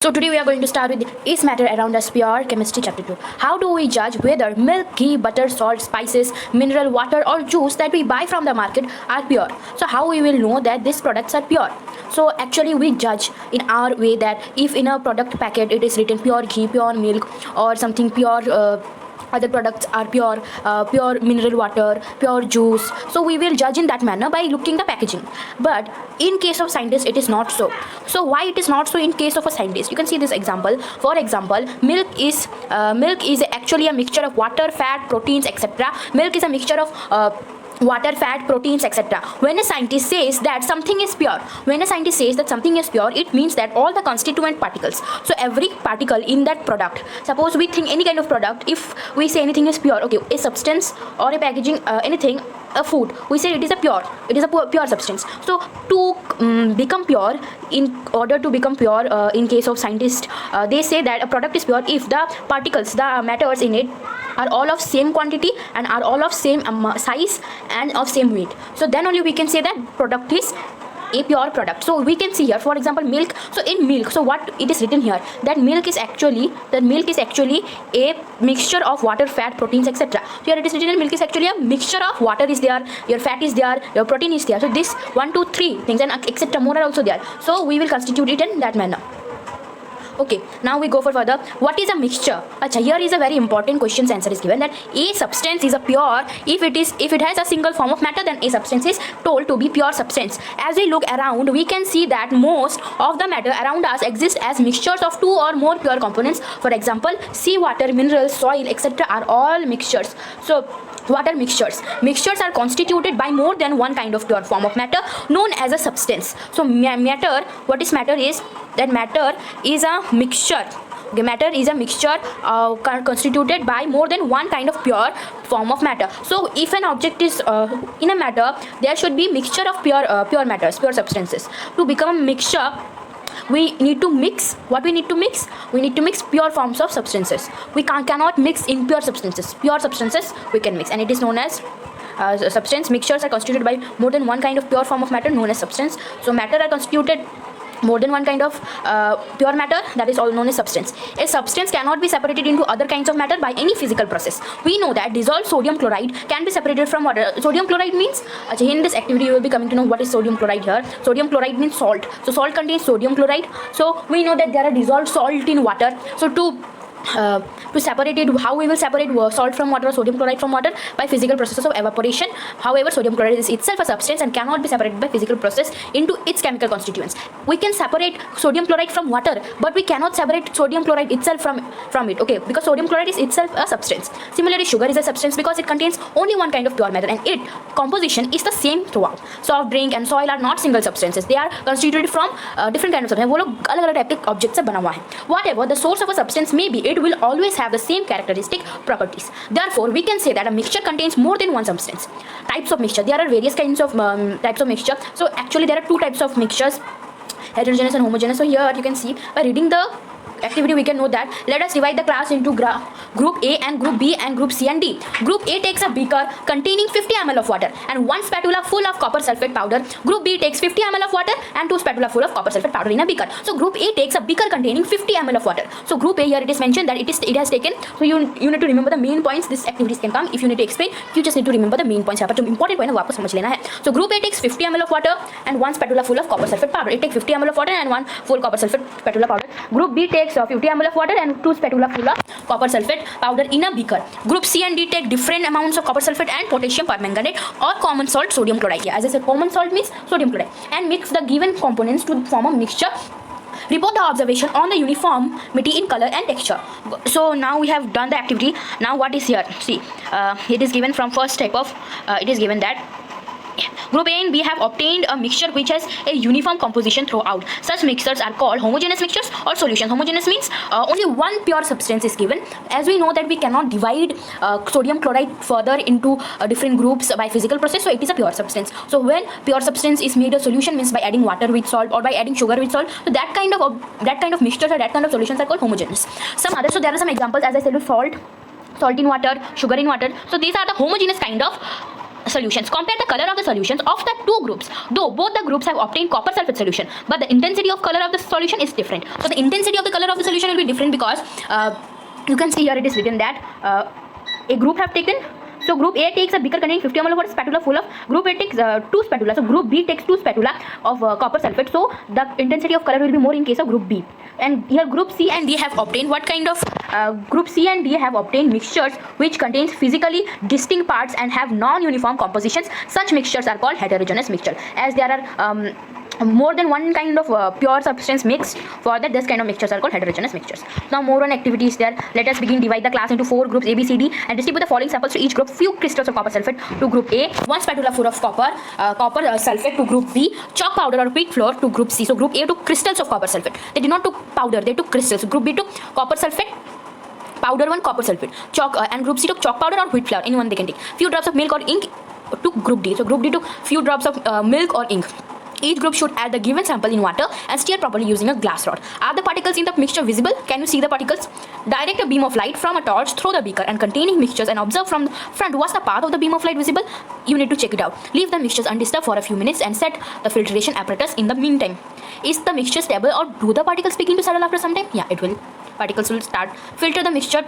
So today we are going to start with is matter around us pure chemistry chapter 2. How do we judge whether milk, ghee, butter, salt, spices, mineral water or juice that we buy from the market are pure? So how we will know that these products are pure? So actually we judge in our way that if in a product packet it is written pure ghee, pure milk or something pure other products are pure mineral water, pure juice, so we will judge in that manner by looking the packaging. But in case of scientists it is not so. So why it is not so in case of a scientist? You can see this example. For example, milk is actually a mixture of water, fat, proteins, etc. Milk is a mixture of water, fat, proteins, etc. When a scientist says that something is pure, it means that all the constituent particles, so every particle in that product, suppose we think any kind of product, if we say anything is pure, okay, a substance or a packaging, anything, a food, we say it is a pure substance. So to become pure, in order to become pure, in case of scientists, they say that a product is pure if the particles, the matters in it are all of same quantity and are all of same size and of same weight. So then only we can say that product is a pure product. So we can see here, for example, milk. So in milk, so what it is written here, that milk is actually a mixture of water, fat, proteins, etc. Here it is written milk is actually a mixture of water is there, your fat is there, your protein is there. So this 1 2 3 things and etc. more are also there. So we will constitute it in that manner. Okay, now we go for further. What is a mixture? Acha, here is a very important question. Answer is given that a substance is a pure if it has a single form of matter, then a substance is told to be pure substance. As we look around, we can see that most of the matter around us exists as mixtures of two or more pure components. For example, sea water, minerals, soil, etc. are all mixtures. So what are mixtures? Mixtures are constituted by more than one kind of pure form of matter known as a substance. So matter, what is matter is that matter is a mixture. Okay, matter is a mixture constituted by more than one kind of pure form of matter. So if an object is in a matter, there should be mixture of pure matters, pure substances. To become a mixture, we need to mix. What we need to mix? We need to mix pure forms of substances. We cannot mix impure substances. Pure substances we can mix, and it is known as substance. Mixtures are constituted by more than one kind of pure form of matter known as substance. So matter are constituted more than one kind of pure matter, that is all known as substance. A substance cannot be separated into other kinds of matter by any physical process. We know that dissolved sodium chloride can be separated from water. Sodium chloride means, in this activity you will be coming to know what is sodium chloride here. Sodium chloride means salt. So salt contains sodium chloride. So we know that there are dissolved salt in water. So to separate it, how we will separate salt from water or sodium chloride from water? By physical process of evaporation. However, sodium chloride is itself a substance and cannot be separated by physical process into its chemical constituents. We can separate sodium chloride from water, but we cannot separate sodium chloride itself from it, okay, because sodium chloride is itself a substance. Similarly, sugar is a substance because it contains only one kind of pure matter and its composition is the same throughout. Soft drink and soil are not single substances. They are constituted from different kind of substances. वो लोग अलग अलग type के object से बना हुआ है. Whatever the source of a substance may be, it will always have the same characteristic properties. Therefore, we can say that a mixture contains more than one substance. Types of mixture. There are various kinds of types of mixture. So actually there are two types of mixtures, heterogeneous and homogeneous. So here you can see by reading the activity we can know that. Let us divide the class into group A and group B and group C and D. Group A takes a beaker containing 50 ml of water and one spatula full of copper sulfate powder. Group B takes 50 ml of water and two spatula full of copper sulfate powder in a beaker. So group A takes a beaker containing 50 ml of water. So group A, here it is mentioned that it has taken. So you need to remember the main points. This activities can come if you need to explain. You just need to remember the main points. यहाँ पर जो important point है वापस समझ लेना है. So group A takes 50 ml of water and one spatula full of copper sulfate powder. It takes 50 ml of water and one full copper sulfate spatula powder. Group B takes 50 ml of water and two spatula full of copper sulfate powder in a beaker. Group C and D take different amounts of copper sulfate and potassium permanganate or common salt sodium chloride. Here, as I said, common salt means sodium chloride, and mix the given components to form a mixture. Report the observation on the uniformity in color and texture. So now we have done the activity. Now what is here? See, it is given from first type of. It is given that Group A and B have obtained a mixture which has a uniform composition throughout. Such mixtures are called homogeneous mixtures or solutions. Homogeneous means only one pure substance is given. As we know that we cannot divide sodium chloride further into different groups by physical process, so it is a pure substance. So when pure substance is made a solution, means by adding water with salt or by adding sugar with salt, so that kind of mixtures or that kind of solutions are called homogeneous. So there are some examples, as I said, with salt in water, sugar in water. So these are the homogeneous kind of solutions. Compare the color of the solutions of the two groups. Though both the groups have obtained copper sulfate solution, but the intensity of color of the solution is different. So the intensity of the color of the solution will be different because you can see here it is written that a group have taken. So group A takes a beaker containing 50 ml of spatula full of. Group A takes 2 spatula. So group B takes 2 spatula of copper sulfate. So the intensity of color will be more in case of group B. And here group C and D have obtained what kind of group C and D have obtained mixtures which contains physically distinct parts and have non-uniform compositions. Such mixtures are called heterogeneous mixture. As there are more than one kind of pure substance mixed, for that this kind of mixtures are called heterogeneous mixtures. Now more on activities there. Let us begin. Divide the class into 4 groups A, B, C, D and distribute the following samples to each group. Few crystals of copper sulfate to group A, 1 spatula full of copper sulfate to group B, chalk powder or wheat flour to group C. So group A took crystals of copper sulfate. They did not took powder, they took crystals. Group B took copper sulfate, powder 1, copper sulfate, chalk and group C took chalk powder or wheat flour, anyone they can take. Few drops of milk or ink to group D. So group D took few drops of milk or ink. Each group should add the given sample in water and stir properly using a glass rod. Are the particles in the mixture visible? Can you see the particles? Direct a beam of light from a torch through the beaker and containing mixtures and observe from the front. Was the path of the beam of light visible? You need to check it out. Leave the mixtures undisturbed for a few minutes and set the filtration apparatus in the meantime. Is the mixture stable or do the particles begin to settle after some time? Yeah, it will. Particles will start. Filter the mixture.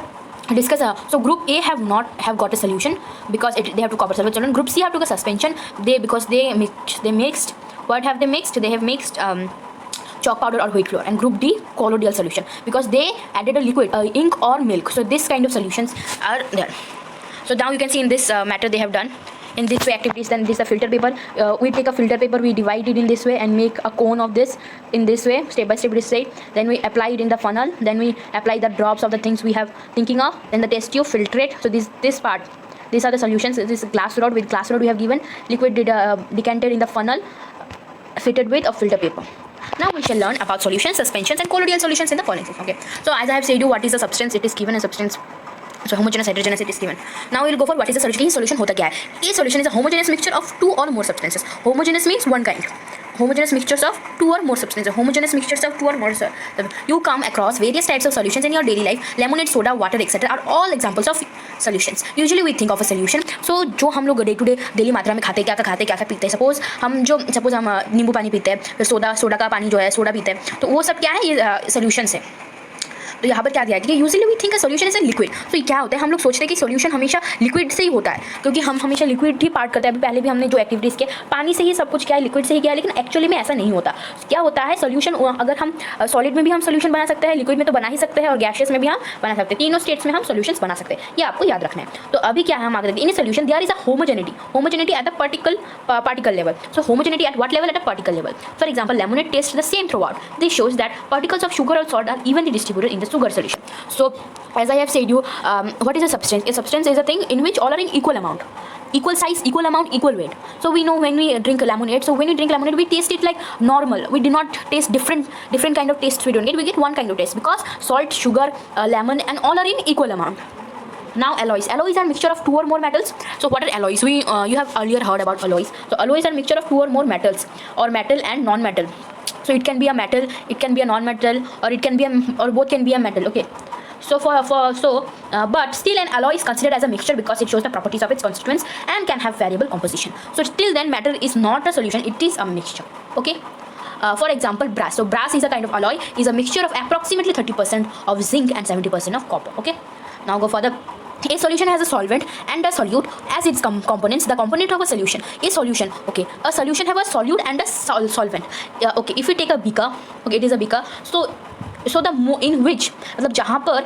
Discuss. So group A have got a solution because they have to copper sulfate solution. Group C have took a suspension. Because they mixed. What have they mixed? They have mixed chalk powder or wheat flour. And group D, colloidal solution because they added a liquid, ink or milk. So this kind of solutions are there. So now you can see in this matter they have done in this way activities. Then this is a filter paper. We take a filter paper, we divide it in this way and make a cone of this in this way, step by step this side. Then we apply it in the funnel. Then we apply the drops of the things we have thinking of. Then the test tube, filtrate. So this part. These are the solutions. This is glass rod. With glass rod we have given liquid decanted in the funnel, fitted with a filter paper. Now we shall learn about solutions, suspensions and colloidal solutions in the following. Okay. So as I have said you what is the substance, it is given a substance. So homogeneous, heterogeneous it is given. Now we will go for what is the solution. A solution होता क्या है? A solution is a homogeneous mixture of 2 or more substances. Homogeneous means one kind. Homogeneous mixtures of 2 or more substances. Homogeneous mixtures of 2 or more. You come across various types of solutions in your daily life. Lemonade, soda, water, etc. are all examples of solutions. Usually we think of a solution. So जो हम लोग day to day daily मात्रा में खाते क्या पीते हैं. Suppose हम नींबू पानी पीते हैं, फिर सोडा का पानी जो है सोडा पीते हैं, तो वो सब क्या है? ये सॉल्यूशंस है. तो यहाँ पर क्या दिया है कि usually we think a solution is a liquid. तो क्या होता है, हम लोग सोचते हैं कि सॉल्यूशन हमेशा लिक्विड से ही होता है क्योंकि हम हमेशा लिक्विड ही पार्ट करते हैं. अभी पहले भी हमने जो एक्टिविटीज़ किया पानी से ही सब कुछ क्या है, लिक्विड से ही किया है, लेकिन एक्चुअली में ऐसा नहीं होता. क्या होता है सॉल्यूशन, अगर हम सॉलिड में भी हम सॉल्यूशन बना सकते हैं, लिक्विड में तो बना ही सकते हैं और गैशियस में भी हम बना सकते हैं. तीनों स्टेट्स में हम सॉल्यूशंस बना सकते हैं, ये आपको याद रखना है. तो अभी क्या है, हम आगे देखते हैं. In solution there is a homogeneity at the particle level. So homogeneity at what level? At a particle level. For example, lemonade tastes the same throughout. This shows that particles of sugar or salt are evenly distributed in the sugar solution. So as I have said you, what is a substance? A substance is a thing in which all are in equal amount, equal size, equal amount, equal weight. So we know when we drink lemonade, we taste it like normal. We do not taste different kind of tastes. We don't get, we get one kind of taste because salt, sugar, lemon and all are in equal amount. Now alloys are mixture of 2 or more metals. So what are alloys? You have earlier heard about alloys. So alloys are mixture of 2 or more metals or metal and non-metal. So it can be a metal, it can be a non-metal, or it can be or both can be a metal. Okay. So but still an alloy is considered as a mixture because it shows the properties of its constituents and can have variable composition. So till then matter is not a solution, it is a mixture. Okay. For example, brass. So brass is a kind of alloy, is a mixture of approximately 30% of zinc and 70% of copper. Okay. Now go for the a solution has a solvent and a solute as its components. The component of a solution, a solution. Okay, a solution have a solute and a solvent. Okay, if we take a beaker, okay, it is a beaker. So the in which मतलब जहाँ पर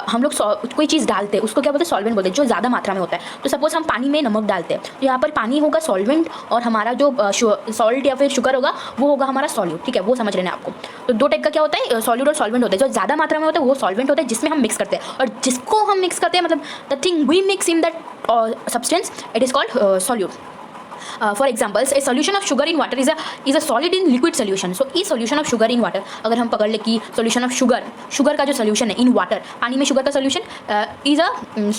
हम लोग कोई चीज़ डालते हैं उसको क्या बोलते हैं, सॉल्वेंट बोलते हैं, जो ज़्यादा मात्रा में होता है. तो सपोज हम पानी में नमक डालते हैं तो यहाँ पर पानी होगा सॉल्वेंट और हमारा जो सॉल्ट या फिर शुगर होगा वो होगा हमारा सॉल्यूट. ठीक है, वो समझ लेना आपको. तो 2 टाइप का क्या होता है, सॉल्यूट और सॉल्वेंट होता है. जो ज़्यादा मात्रा में होता है वो सॉल्वेंट होता है जिसमें हम मिक्स करते हैं, और जिसको हम मिक्स करते हैं मतलब the thing we mix in that substance, it is called solute. For example, a solution of sugar in water is a solid in liquid solution. So इस solution of sugar in water, अगर हम पकड़ ले कि solution of sugar का जो solution है in water, पानी में sugar का solution is a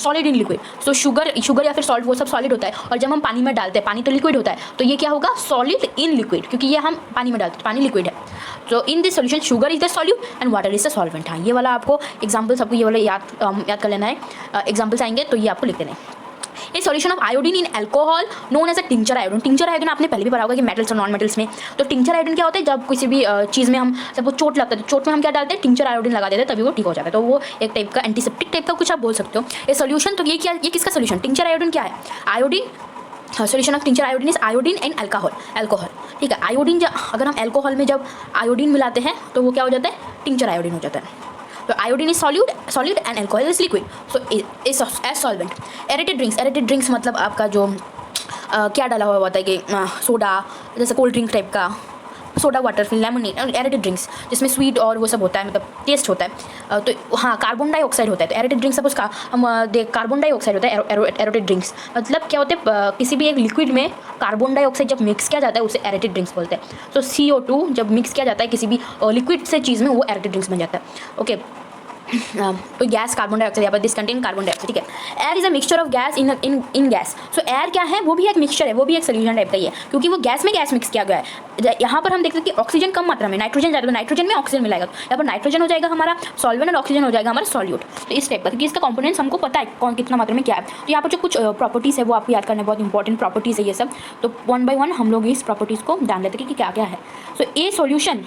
solid in liquid. So sugar या फिर salt वो सब solid होता है, और जब हम पानी में डालते हैं, पानी तो liquid होता है, तो ये क्या होगा, solid in liquid, क्योंकि ये हम पानी में डालते हैं, पानी liquid है. So in this solution sugar is the solute and water is the solvent. हाँ, ये वाला आपको examples आपको ये वाला याद कर लेना है. Examples आएंगे तो ये आपको लिख देना है. A solution of iodine in alcohol known as a tincture iodine. Tincture iodine आपने पहले भी पढ़ा होगा कि मेटल्स और नॉन मेटल्स में। तो टिंचर आयोडीन क्या होता है, जब किसी भी चीज़ में हम सबको चोट लगता है तो चोट में हम क्या डालते हैं, टिंचर आयोडीन लगा देते हैं, तभी वो ठीक हो जाता है। तो वो एक टाइप का एंटीसेप्टिक टाइप का कुछ आप बोल सकते हो। ये सॉल्यूशन तो ये क्या, ये किसका सॉल्यूशन, टिंचर आयोडीन क्या है, iodine, solution of tincture iodine is iodine and alcohol, alcohol, ठीक है। आयोडीन अगर हम अल्कोहल में जब आयोडीन मिलाते हैं तो वो क्या हो जाता है, टिंचर आयोडीन हो जाता है। तो iodine is solid and alcohol is liquid, so is as solvent. Aerated drinks मतलब आपका जो क्या डाला हुआ होता है कि सोडा, जैसे कोल्ड ड्रिंक टाइप का, सोडा वाटर, फिर लेमनेड, एरेटेड ड्रिंक्स जिसमें स्वीट और वो सब होता है, मतलब टेस्ट होता है। तो हाँ, कार्बन डाइऑक्साइड होता है। तो aerated drinks suppose carbon dioxide होता है। एरेटेड ड्रिंक्स मतलब क्या होते हैं, किसी भी एक लिक्विड में कार्बन डाइऑक्साइड जब मिक्स किया जाता है उसे एरेटेड ड्रिंक्स बोलते हैं। तो CO2 जब मिक्स किया जाता है किसी भी लिक्विड से चीज़ में, वो एरेटेड ड्रिंक्स बन जाता है। ओके, तो गैस कार्बन डाइऑक्साइड, यहाँ पर दिस कंटेन कार्बन डाइऑक्साइड, ठीक है। Air is a mixture of gas in gas. So air क्या है, वो भी एक मिक्सचर है, वो भी एक सोल्यूशन टाइप का ही है, क्योंकि वो गैस में गैस मिक्स किया गया है। यहाँ पर हम देखते हैं कि ऑक्सीजन कम मात्रा में, नाइट्रोजन ज़्यादा, तो नाइट्रोजन में ऑक्सीजन मिलाएगा, तो यहाँ पर नाइट्रोजन हो जाएगा हमारा सॉल्वेंट और ऑक्सीजन हो जाएगा हमारा सॉल्यूट। तो इस टाइप का, क्योंकि इसका कंपोनेंट्स हमको पता है कौन कितना मात्रा में क्या है। तो यहाँ पर जो कुछ प्रॉपर्टीज़ है वो आपको याद करना बहुत इंपॉर्टेंट प्रॉपर्टीज़ है ये सब। तो वन बाय वन हम लोग इस प्रॉपर्टीज़ को जान लेते हैं कि क्या क्या है। So a solution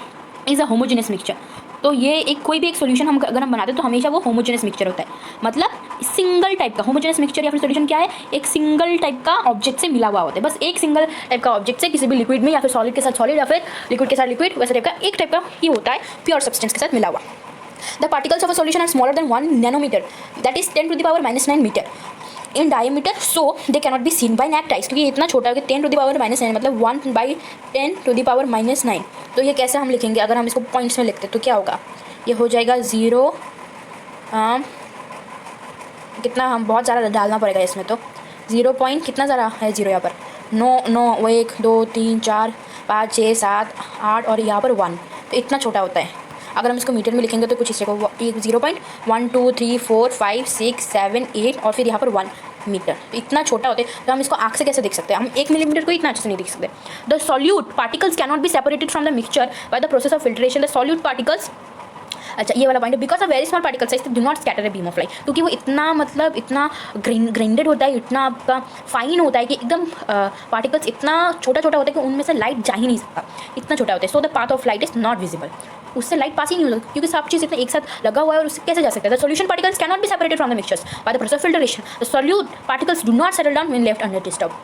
is a homogeneous mixture. तो ये एक कोई भी एक सोल्यूशन हम अगर हम बनाते हैं तो हमेशा वो होमोजेनियस मिक्सचर होता है, मतलब सिंगल टाइप का। होमोजेनियस मिक्सचर या फिर सोल्यूशन क्या है, एक सिंगल टाइप का ऑब्जेक्ट से मिला हुआ होता है। बस एक सिंगल टाइप का ऑब्जेक्ट से किसी भी लिक्विड में, या फिर सॉलिड के साथ सॉलिड, या फिर लिक्विड के साथ लिक्विड, वैसे टाइप का एक टाइप का ही होता है, प्योर सब्सटेंस के साथ मिला हुआ। The particles of a solution are smaller than 1 nanometre, that is 10⁻⁻9 metre in diameter, so they cannot be seen by naked eyes. क्योंकि ये इतना छोटा है कि 10⁻⁻9 मतलब 1/10⁻⁹। तो ये कैसे हम लिखेंगे, अगर हम इसको पॉइंट्स में लिखते तो क्या होगा, ये हो जाएगा 0, कितना हम बहुत ज़्यादा डालना पड़ेगा इसमें, तो 0 पॉइंट कितना ज़्यादा है 0 यहाँ पर, 9 1 2 3 4 5 6 7 8 और यहाँ पर 1, तो इतना छोटा होता है। अगर हम इसको मीटर में लिखेंगे तो कुछ इस को 0.1 2 3 4 5 6 7 8 और फिर यहाँ पर 1 मीटर, तो इतना छोटा होता है। तो हम इसको आँख से कैसे देख सकते हैं, हम 1 मिलीमीटर को इतना अच्छे से नहीं देख सकते। The solute particles cannot be separated from the mixture by the process of filtration. The solute particles, अच्छा ये वाला पॉइंट है, because a very small particle size do not scatter a beam of light. क्योंकि वो इतना मतलब इतना grinded होता है, इतना आपका फाइन होता है कि एकदम पार्टिकल्स इतना छोटा छोटा होता है कि उनमें से लाइट जा ही नहीं सकता, इतना छोटा होता है। So the path of light is not visible, उससे लाइट पास ही नहीं होता, क्योंकि सब चीज़ इतना एक साथ लगा हुआ है और उससे कैसे जा सकता है। The solution particles cannot be separated from the mixtures by the process of filtration. The solute particles do not settle down when left undisturbed,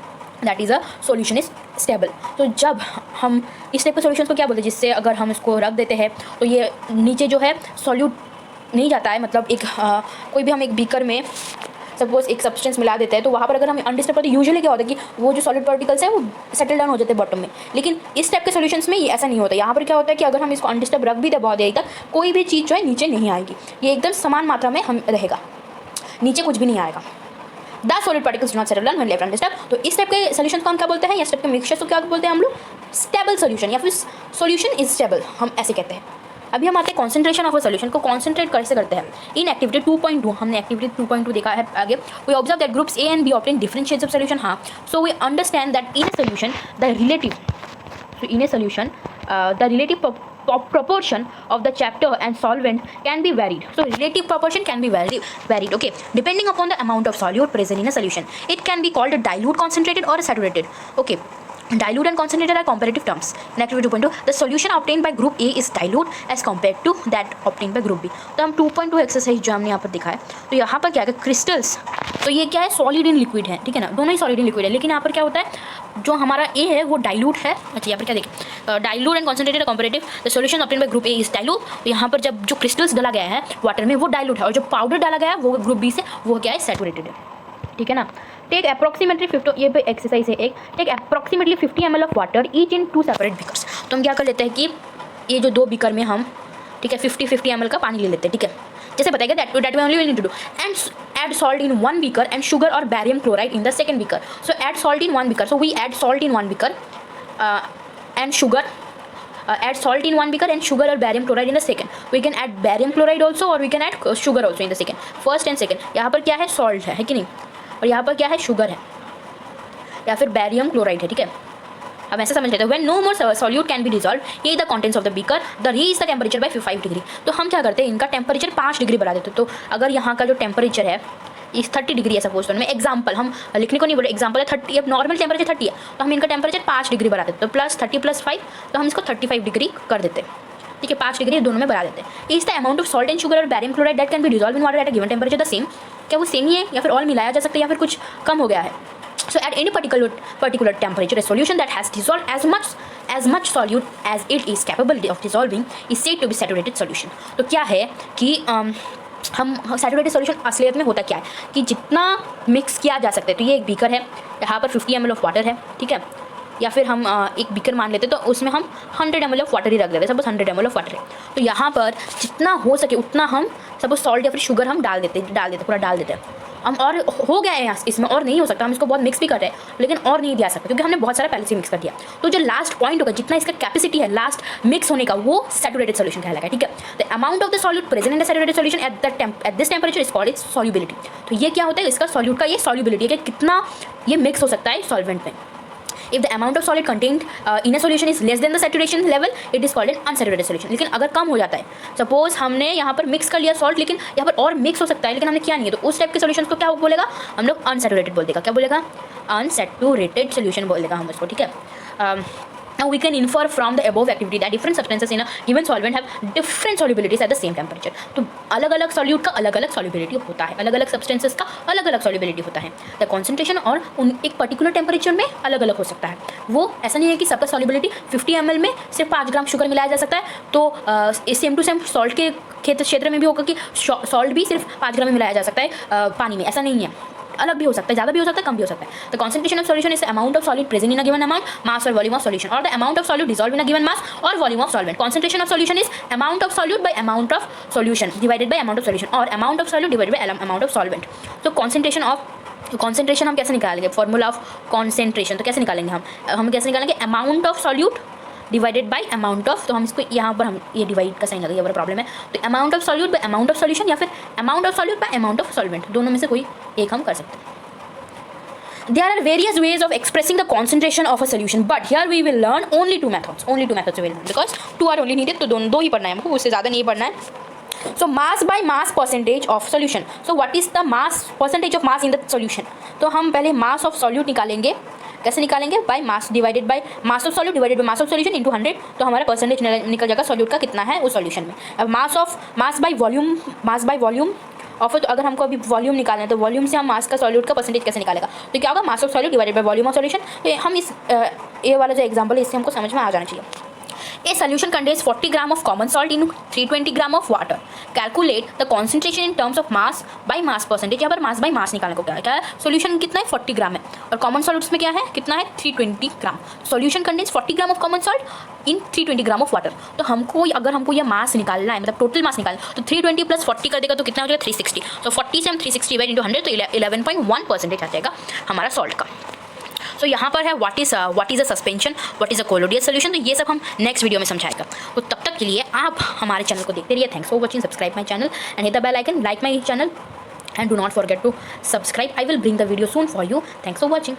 that is a solution is stable. तो जब हम इस टाइप के solution को क्या बोलते हैं, जिससे अगर हम इसको रख देते हैं तो ये नीचे जो है सॉल्यूट नहीं जाता है, मतलब एक कोई भी हम एक बीकर में सपोज एक सब्सटेंस मिला देते हैं तो वहाँ पर अगर हम अनडिस्टर्ब करते हैं, यूजुअली क्या होता है कि वो जो सॉलिड पार्टिकल्स है वो सेटल डाउन हो जाते हैं बॉटम में। लेकिन इस टाइप के सॉल्यूशंस में ये ऐसा नहीं होता। यहाँ पर क्या होता है कि अगर हम इसको अनडिस्टर्ब रख भी दें बहुत देर तक, कोई भी चीज़ जो है नीचे नहीं आएगी, ये एकदम समान मात्रा में हम रहेगा, नीचे कुछ भी नहीं आएगा। The solid particles do not settle down when left undisturb. तो इस टाइप के सोल्यूशन को हम क्या बोलते हैं, या इस टाइप के मिक्सचर को क्या बोलते हैं हम लोग, स्टेबल सोल्यूशन, या फिर सोल्यूशन इज स्टेबल, हम ऐसे कहते हैं। अभी हम आते हैं कॉन्सेंट्रेशन ऑफ अ सोल्यूशन को कंसंट्रेट कैसे करते हैं। इन एक्टिविटी 2.2 हमने एक्टिविटी 2.2 देखा है आगे। We observe that groups A and B obtain different shades of solution. हाँ, so we understand that in a solution the relative proportion of the chapter and solvent can be varied. So relative proportion can be varied, okay, depending upon the amount of solute present in a solution. It can be called a dilute, concentrated or a saturated. Okay, dilute and concentrated are comparative terms. In activity 2.2, the solution obtained by group A is dilute as compared to that obtained by group B. तो हम 2.2 exercise जो हमने यहाँ पर दिखा है, तो यहाँ पर क्या है, क्रिस्टल्स, तो ये क्या है, सॉलिड इन लिक्विड है, ठीक है ना, दोनों ही सॉलिड इन लिक्विड है। लेकिन यहाँ पर क्या होता है, जो हमारा ए है वो डाइल्यूट है। अच्छा, यहाँ पर क्या देखें, dilute and concentrated comparative, the solution obtained by group A is dilute. तो यहाँ पर जब जो क्रिस्टल्स डाला गया है वाटर में वो डाइल्यूट है, और जो पाउडर डाला गया है वो ग्रुप बी से वो क्या है, सैचुरेटेड है, ठीक है ना। टेक अप्रॉक्सीमेटली 50, ये भी एक्सरसाइज है एक, take approximately 50 ml of water each in 2 separate beakers. तो हम क्या कर लेते हैं कि ये जो 2 बीकर में हम, ठीक है, 50 ml का पानी ले लेते हैं, ठीक है, जैसे बताएगा that we only will need to do, and add salt in 1 beaker and sugar or barium chloride in the second beaker. So add salt in 1 beaker, so we add salt in 1 beaker and sugar, add salt in 1 beaker and sugar or barium chloride in the second. We can add barium chloride also, or we can add sugar also in the second, first and second. यहाँ पर क्या है, salt है कि नहीं, और यहाँ पर क्या है, शुगर है या फिर बैरियम क्लोराइड है, ठीक है। अब ऐसे समझ लेते हैं, when no more solute can be dissolve, ये the contents of the beaker, the raise the temperature by 5 degree. तो हम क्या करते हैं, इनका टेम्परेचर 5 डिग्री बढ़ा देते हैं। तो अगर यहाँ का जो टेम्परेचर है इस 30 डिग्री है सपोज, तो मैं एग्जाम्पल हम लिखने को नहीं बोले, एग्जाम्पल है 30, अब नॉर्मल टेम्परेचर 30 है तो हम इनका टेम्परेचर 5 डिग्री बढ़ा देते, तो प्लस 30 + 5 तो हम इसको 35 डिग्री कर देते हैं, ठीक है, 5 डिग्री दोनों में बढ़ा देते हैं। Is the amount of salt and sugar or barium chloride that can be dissolve in water at a given temperature the same, क्या वो सेम ही है या फिर और मिलाया जा सकता है या फिर कुछ कम हो गया है। So at any particular temperature, a solution that has dissolved as much solute as it is capable of dissolving is said to be saturated solution। तो क्या है कि हम सैचुरेटेड सॉल्यूशन असलियत में होता क्या है कि जितना मिक्स किया जा सकता है, तो ये एक बीकर है, यहाँ पर 50 ml ऑफ वाटर है, ठीक है, या फिर हम एक बीकर मान लेते तो उसमें हम 100 ml ऑफ वाटर ही रख देते, सपोज 100 ml ऑफ वाटर है, तो यहाँ पर जितना हो सके उतना हम सपोज सॉल्ट या फिर शुगर हम डाल देते पूरा डाल देते हैं हम, और हो गया है यहाँ इसमें और नहीं हो सकता, हम इसको बहुत मिक्स भी कर रहे हैं लेकिन और नहीं दिया सकते क्योंकि हमने बहुत सारा पहले से मिक्स कर दिया। तो जो लास्ट पॉइंट होगा, जितना इसका कैपेसिटी है लास्ट मिक्स होने का, वो सैचुरेटेड सॉल्यूशन कहलाएगा, ठीक है। The amount of the solute present in the saturated solution at this temperature is called its solubility. तो ये क्या होता है, इसका सॉल्यूट का ये सॉल्युबिलिटी है कि कितना ये मिक्स हो सकता है सॉल्वेंट में। If the amount of solid contained in a solution is less than the saturation level, it is called an unsaturated solution। लेकिन अगर कम हो जाता है, सपोज हमने यहाँ पर मिक्स कर लिया सॉल्ट, लेकिन यहाँ पर और मिक्स हो सकता है लेकिन हमने किया नहीं है, तो उस टाइप के सोल्यूशन को क्या बोलेगा हम लोग, अनसैचुरेटेड बोल देगा, क्या बोलेगा, अनसैचुरेटेड सोल्यूशन बोल देगा हम उसको, ठीक है। Now we can infer from the above activity that different substances in a given solvent have different solubilities at the same temperature। तो अलग अलग सॉल्यूट का अलग अलग सॉल्युबिलिटी होता है, अलग अलग सब्सटेंसेस का अलग अलग सॉल्युबिलिटी होता है। द कॉन्सेंट्रेशन और उन एक पर्टिकुलर टेम्परेचर में अलग अलग हो सकता है। वो ऐसा नहीं है कि सबका सॉल्युबिलिटी 50 ml में सिर्फ 5 ग्राम शुगर मिलाया जा सकता है, तो सेम टू सेम सॉल्ट के क्षेत्र में भी होगा कि सॉल्ट भी सिर्फ 5 ग्राम में मिलाया जा सकता है पानी में, ऐसा नहीं है, अलग भी हो सकता है, ज़्यादा भी हो सकता है, कम भी हो सकता है। The concentration of solution is amount of solid present in a given amount mass or volume of solution, or the amount of solute dissolve in a given mass or volume of solvent. Concentration of solution is amount of solute by amount of solution divided by amount of solution, or amount of solute divided by amount of solvent. तो concentration हम कैसे निकालेंगे, formula of concentration तो कैसे निकालेंगे हम कैसे निकालेंगे, amount of solute divided by amount of, तो हम इसको यहाँ पर हम ये डिवाइड का साइन लगा, ये बड़ा प्रॉब्लम है, तो amount of solute by amount of solution या फिर amount of solute by amount of solvent, दोनों में से कोई एक हम कर सकते हैं। There are various ways of expressing the concentration of a solution, but here we will learn only two methods we will learn because two are only needed, तो दो ही पढ़ना है हमको, उससे ज़्यादा नहीं पढ़ना है। So mass by mass percentage of solution, so what is the mass percentage of mass in the solution? तो हम पहले mass of solute निकालेंगे, कैसे निकालेंगे, by mass divided by mass of solute divided by mass of solution into 100, तो हमारा percentage निकल जाएगा सॉल्यूट का कितना है उस सॉल्यूशन में। अब मास बाय वॉल्यूम ऑफ, तो अगर हमको अभी वॉल्यूम निकालना है तो वॉल्यूम से हम मास का सॉल्यूट का परसेंटेज कैसे निकालेगा, तो क्या होगा, mass of solute divided by volume of solution. तो हम इस ये वाला जो एग्जांपल है इससे हमको समझ में आ जाना चाहिए। A solution contains 40 gram of common salt in 320 gram of water. Calculate the concentration in terms of mass by mass percentage। यहाँ पर mass by mass निकालने को क्या है, सोल्यूशन कितना है 40 ग्राम है और कॉमन सॉल्ट उसमें क्या है, कितना है 320 gram. Solution contains 40 gram of common salt in 320 gram of water. तो अगर हमको ये मास निकालना है, मतलब टोटल मास निकालना, तो 320 + 40 कर देगा तो कितना हो जाएगा 360। तो 40 से हम 360 डिवाइड इंटू 100 तो 11.1% आ जाएगा हमारा सॉल्ट का। तो यहाँ पर है what is a suspension, what is a colloidal solution, तो ये सब हम नेक्स्ट वीडियो में समझाएगा। तो तब तक के लिए आप हमारे चैनल को देखते रहिए। Thanks for watching, subscribe my channel and hit the bell icon, like my channel and do not forget to subscribe. I will bring the video soon for you. Thanks for watching.